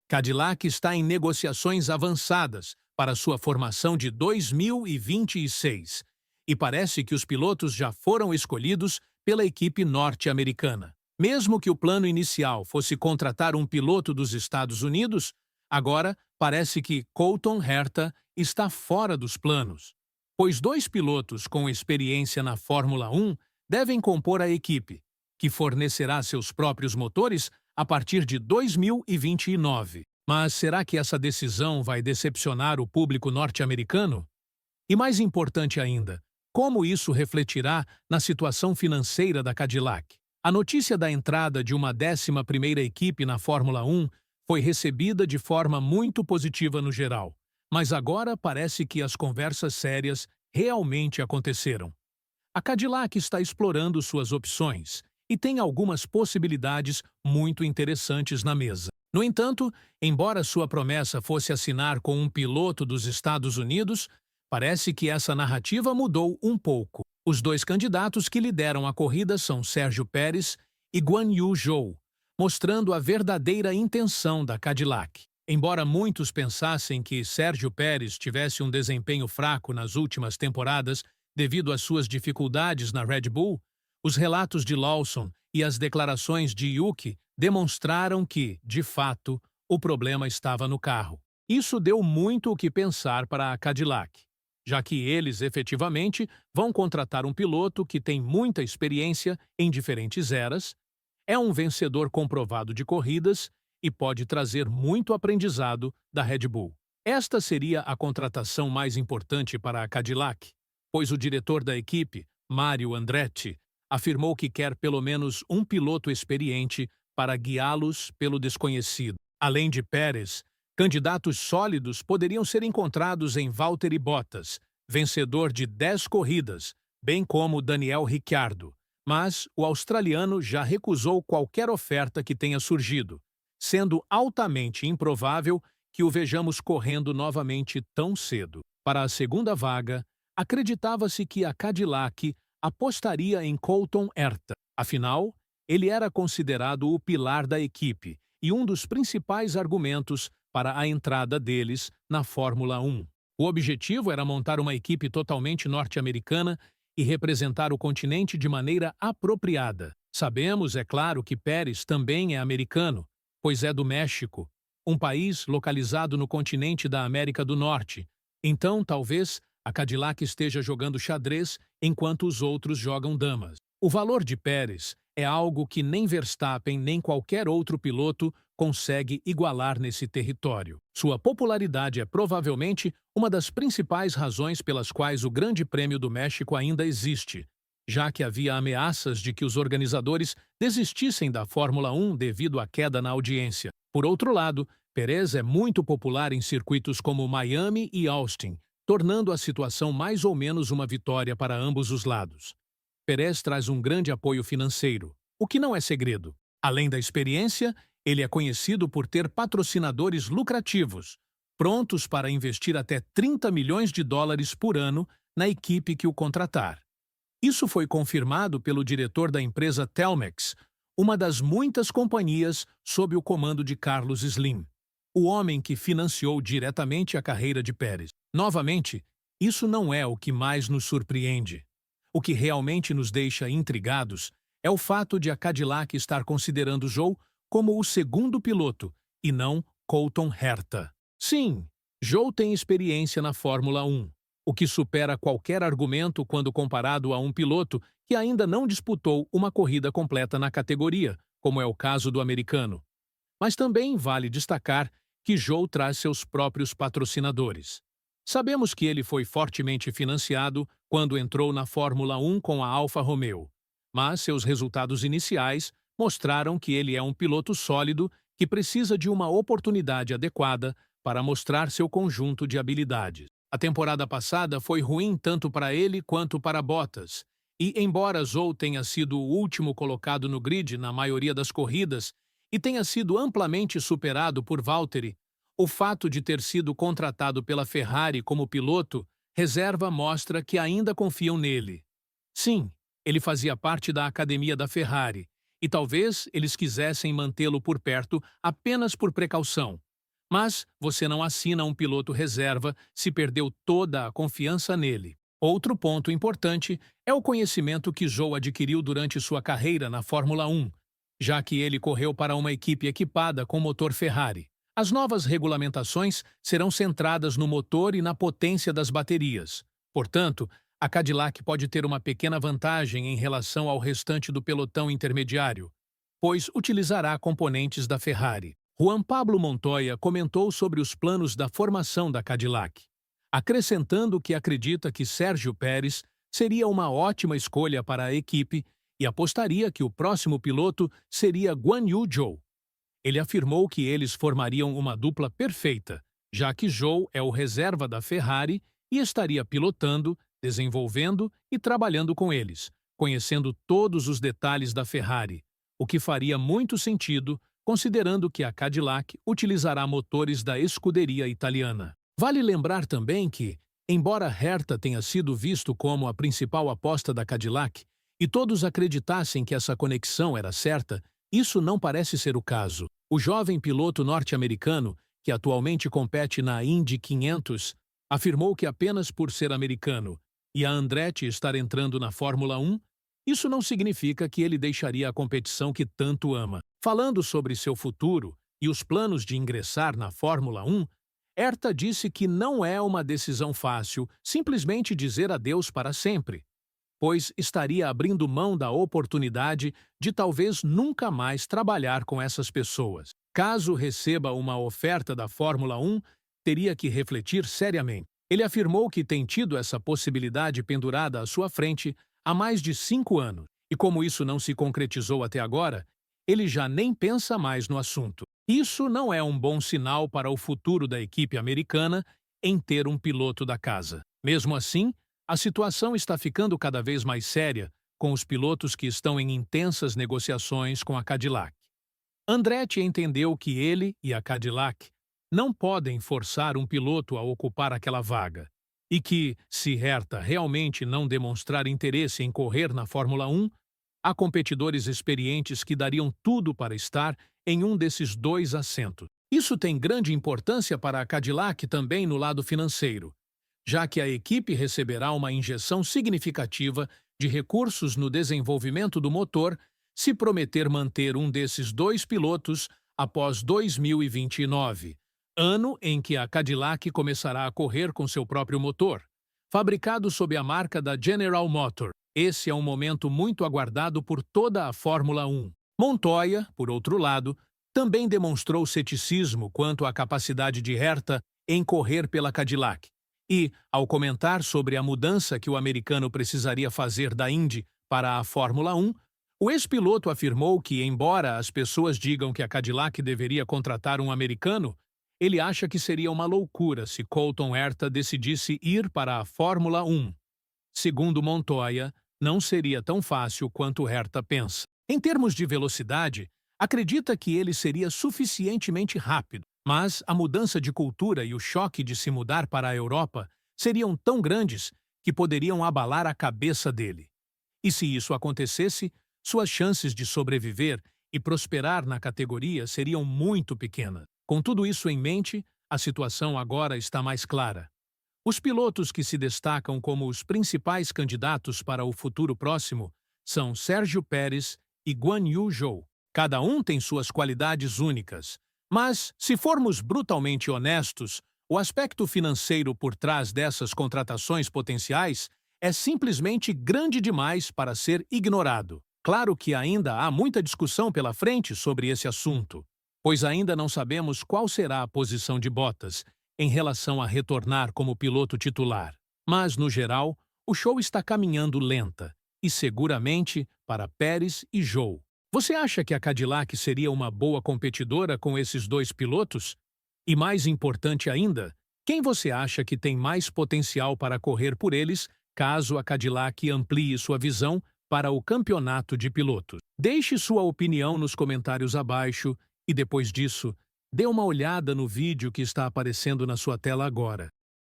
Cadillac está em negociações avançadas para sua formação de 2026 e parece que os pilotos já foram escolhidos pela equipe norte-americana. Mesmo que o plano inicial fosse contratar um piloto dos Estados Unidos, agora parece que Colton Herta está fora dos planos, pois dois pilotos com experiência na Fórmula 1 devem compor a equipe, que fornecerá seus próprios motores a partir de 2029. Mas será que essa decisão vai decepcionar o público norte-americano? E mais importante ainda, como isso refletirá na situação financeira da Cadillac? A notícia da entrada de uma 11ª equipe na Fórmula 1 foi recebida de forma muito positiva no geral, mas agora parece que as conversas sérias realmente aconteceram. A Cadillac está explorando suas opções e tem algumas possibilidades muito interessantes na mesa. No entanto, embora sua promessa fosse assinar com um piloto dos Estados Unidos, parece que essa narrativa mudou um pouco. Os dois candidatos que lideram a corrida são Sérgio Pérez e Guan Yu Zhou, mostrando a verdadeira intenção da Cadillac. Embora muitos pensassem que Sérgio Pérez tivesse um desempenho fraco nas últimas temporadas devido às suas dificuldades na Red Bull, os relatos de Lawson e as declarações de Yuki demonstraram que, de fato, o problema estava no carro. Isso deu muito o que pensar para a Cadillac, já que eles efetivamente vão contratar um piloto que tem muita experiência em diferentes eras, é um vencedor comprovado de corridas e pode trazer muito aprendizado da Red Bull. Esta seria a contratação mais importante para a Cadillac, pois o diretor da equipe, Mario Andretti, afirmou que quer pelo menos um piloto experiente para guiá-los pelo desconhecido. Além de Pérez, candidatos sólidos poderiam ser encontrados em Valtteri Bottas, vencedor de 10 corridas, bem como Daniel Ricciardo, mas o australiano já recusou qualquer oferta que tenha surgido, sendo altamente improvável que o vejamos correndo novamente tão cedo. Para a segunda vaga, acreditava-se que a Cadillac apostaria em Colton Herta. Afinal, ele era considerado o pilar da equipe e um dos principais argumentos para a entrada deles na Fórmula 1. O objetivo era montar uma equipe totalmente norte-americana e representar o continente de maneira apropriada. Sabemos, é claro, que Pérez também é americano, pois é do México, um país localizado no continente da América do Norte. Então, talvez, a Cadillac esteja jogando xadrez enquanto os outros jogam damas. O valor de Pérez é algo que nem Verstappen nem qualquer outro piloto consegue igualar nesse território. Sua popularidade é provavelmente uma das principais razões pelas quais o Grande Prêmio do México ainda existe, já que havia ameaças de que os organizadores desistissem da Fórmula 1 devido à queda na audiência. Por outro lado, Pérez é muito popular em circuitos como Miami e Austin, tornando a situação mais ou menos uma vitória para ambos os lados. Pérez traz um grande apoio financeiro, o que não é segredo. Além da experiência, ele é conhecido por ter patrocinadores lucrativos, prontos para investir até 30 milhões de dólares por ano na equipe que o contratar. Isso foi confirmado pelo diretor da empresa Telmex, uma das muitas companhias sob o comando de Carlos Slim, o homem que financiou diretamente a carreira de Pérez. Novamente, isso não é o que mais nos surpreende. O que realmente nos deixa intrigados é o fato de a Cadillac estar considerando Zhou como o segundo piloto e não Colton Herta. Sim, Zhou tem experiência na Fórmula 1, o que supera qualquer argumento quando comparado a um piloto que ainda não disputou uma corrida completa na categoria, como é o caso do americano. Mas também vale destacar que Zhou traz seus próprios patrocinadores. Sabemos que ele foi fortemente financiado quando entrou na Fórmula 1 com a Alfa Romeo, mas seus resultados iniciais mostraram que ele é um piloto sólido que precisa de uma oportunidade adequada para mostrar seu conjunto de habilidades. A temporada passada foi ruim tanto para ele quanto para Bottas, e embora Zhou tenha sido o último colocado no grid na maioria das corridas e tenha sido amplamente superado por Valtteri, o fato de ter sido contratado pela Ferrari como piloto reserva mostra que ainda confiam nele. Sim, ele fazia parte da academia da Ferrari, e talvez eles quisessem mantê-lo por perto apenas por precaução, Mas você não assina um piloto reserva se perdeu toda a confiança nele. Outro ponto importante é o conhecimento que Zhou adquiriu durante sua carreira na Fórmula 1, já que ele correu para uma equipe equipada com motor Ferrari. As novas regulamentações serão centradas no motor e na potência das baterias. Portanto, a Cadillac pode ter uma pequena vantagem em relação ao restante do pelotão intermediário, pois utilizará componentes da Ferrari. Juan Pablo Montoya comentou sobre os planos da formação da Cadillac, acrescentando que acredita que Sérgio Pérez seria uma ótima escolha para a equipe e apostaria que o próximo piloto seria Guan Yu Zhou. Ele afirmou que eles formariam uma dupla perfeita, já que Zhou é o reserva da Ferrari e estaria pilotando, desenvolvendo e trabalhando com eles, conhecendo todos os detalhes da Ferrari, o que faria muito sentido considerando que a Cadillac utilizará motores da escuderia italiana. Vale lembrar também que, embora Herta tenha sido visto como a principal aposta da Cadillac e todos acreditassem que essa conexão era certa, isso não parece ser o caso. O jovem piloto norte-americano, que atualmente compete na Indy 500, afirmou que apenas por ser americano e a Andretti estar entrando na Fórmula 1, isso não significa que ele deixaria a competição que tanto ama. Falando sobre seu futuro e os planos de ingressar na Fórmula 1, Herta disse que não é uma decisão fácil simplesmente dizer adeus para sempre, pois estaria abrindo mão da oportunidade de talvez nunca mais trabalhar com essas pessoas. Caso receba uma oferta da Fórmula 1, teria que refletir seriamente. Ele afirmou que tem tido essa possibilidade pendurada à sua frente há mais de 5 anos, e como isso não se concretizou até agora, ele já nem pensa mais no assunto. Isso não é um bom sinal para o futuro da equipe americana em ter um piloto da casa. Mesmo assim, a situação está ficando cada vez mais séria com os pilotos que estão em intensas negociações com a Cadillac. Andretti entendeu que ele e a Cadillac não podem forçar um piloto a ocupar aquela vaga, e que, se Herta realmente não demonstrar interesse em correr na Fórmula 1, há competidores experientes que dariam tudo para estar em um desses 2 assentos. Isso tem grande importância para a Cadillac também no lado financeiro, já que a equipe receberá uma injeção significativa de recursos no desenvolvimento do motor se prometer manter um desses 2 pilotos após 2029, ano em que a Cadillac começará a correr com seu próprio motor, fabricado sob a marca da General Motors. Esse é um momento muito aguardado por toda a Fórmula 1. Montoya, por outro lado, também demonstrou ceticismo quanto à capacidade de Herta em correr pela Cadillac. E, ao comentar sobre a mudança que o americano precisaria fazer da Indy para a Fórmula 1, o ex-piloto afirmou que, embora as pessoas digam que a Cadillac deveria contratar um americano, ele acha que seria uma loucura se Colton Herta decidisse ir para a Fórmula 1. Segundo Montoya, não seria tão fácil quanto Herta pensa. Em termos de velocidade, acredita que ele seria suficientemente rápido, mas a mudança de cultura e o choque de se mudar para a Europa seriam tão grandes que poderiam abalar a cabeça dele. E se isso acontecesse, suas chances de sobreviver e prosperar na categoria seriam muito pequenas. Com tudo isso em mente, a situação agora está mais clara. Os pilotos que se destacam como os principais candidatos para o futuro próximo são Sérgio Pérez e Guan Yu Zhou. Cada um tem suas qualidades únicas, mas, se formos brutalmente honestos, o aspecto financeiro por trás dessas contratações potenciais é simplesmente grande demais para ser ignorado. Claro que ainda há muita discussão pela frente sobre esse assunto, pois ainda não sabemos qual será a posição de Bottas em relação a retornar como piloto titular. Mas, no geral, o show está caminhando lenta, e seguramente para Pérez e Zhou. Você acha que a Cadillac seria uma boa competidora com esses 2 pilotos? E mais importante ainda, quem você acha que tem mais potencial para correr por eles caso a Cadillac amplie sua visão para o campeonato de pilotos? Deixe sua opinião nos comentários abaixo e, depois disso, dê uma olhada no vídeo que está aparecendo na sua tela agora.